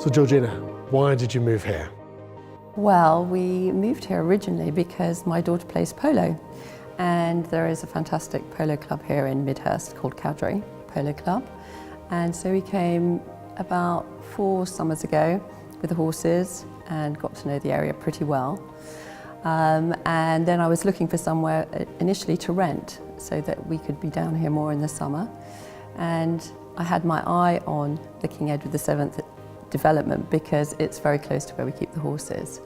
So Georgina, why did you move here? Well, we moved here originally because my daughter plays polo, and there is a fantastic polo club here in Midhurst called Cadre Polo Club. And so we came about 4 summers ago with the horses and got to know the area pretty well. And then I was looking for somewhere initially to rent so that we could be down here more in the summer. And I had my eye on the King Edward VII development because it's very close to where we keep the horses.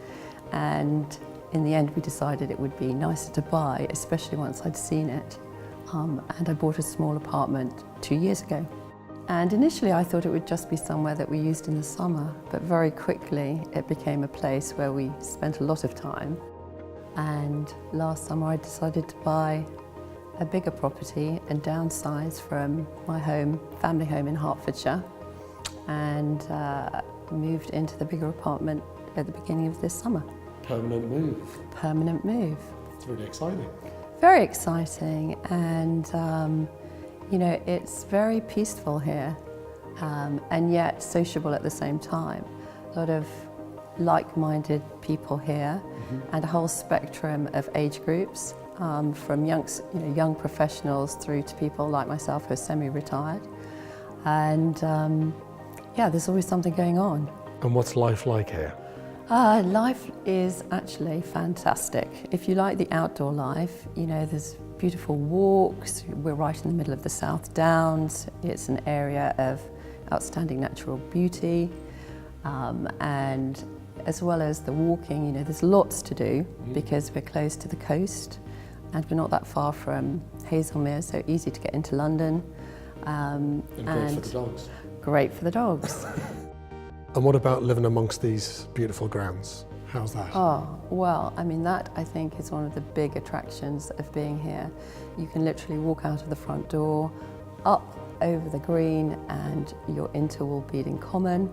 And in the end we decided it would be nicer to buy, especially once I'd seen it. And I bought a small apartment 2 years ago. And initially I thought it would just be somewhere that we used in the summer, but very quickly it became a place where we spent a lot of time. And last summer I decided to buy a bigger property and downsize from my home, family home in Hertfordshire, and moved into the bigger apartment at the beginning of this summer. Permanent move. Permanent move. It's really exciting. Very exciting, and you know, it's very peaceful here, and yet sociable at the same time. A lot of like-minded people here, and a whole spectrum of age groups, from young professionals through to people like myself who are semi-retired. And yeah, there's always something going on. And what's life like here? Life is actually fantastic. If you like the outdoor life, you know, there's beautiful walks. We're right in the middle of the South Downs. It's an area of outstanding natural beauty, and as well as the walking, you know, there's lots to do because we're close to the coast and we're not that far from Haslemere, so easy to get into London. And great for the dogs. Great for the dogs. And what about living amongst these beautiful grounds? How's that? Oh, well, I mean, that I think is one of the big attractions of being here. You can literally walk out of the front door, up over the green, and you're into Woolbeading Common.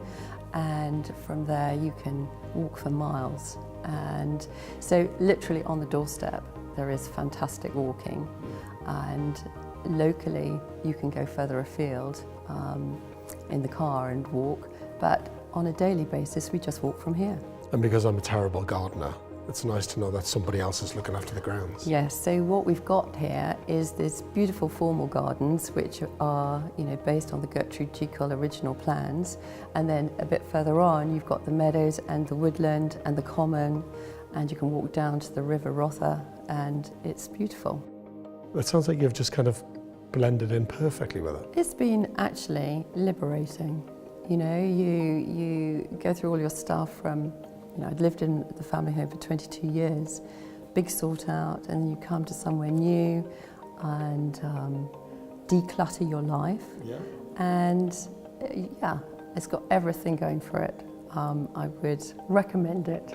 And from there you can walk for miles. And so literally on the doorstep there is fantastic walking, and locally you can go further afield in the car and walk, but on a daily basis we just walk from here. And because I'm a terrible gardener, it's nice to know that somebody else is looking after the grounds. Yes, so what we've got here is this beautiful formal gardens which are, you know, based on the Gertrude Jekyll original plans, and then a bit further on you've got the meadows and the woodland and the common, and you can walk down to the River Rother, and it's beautiful. It sounds like you've just kind of blended in perfectly with it. It's been actually liberating. You know, you go through all your stuff from, you know, I'd lived in the family home for 22 years, big sort out, and you come to somewhere new and declutter your life. Yeah. And yeah, it's got everything going for it. I would recommend it.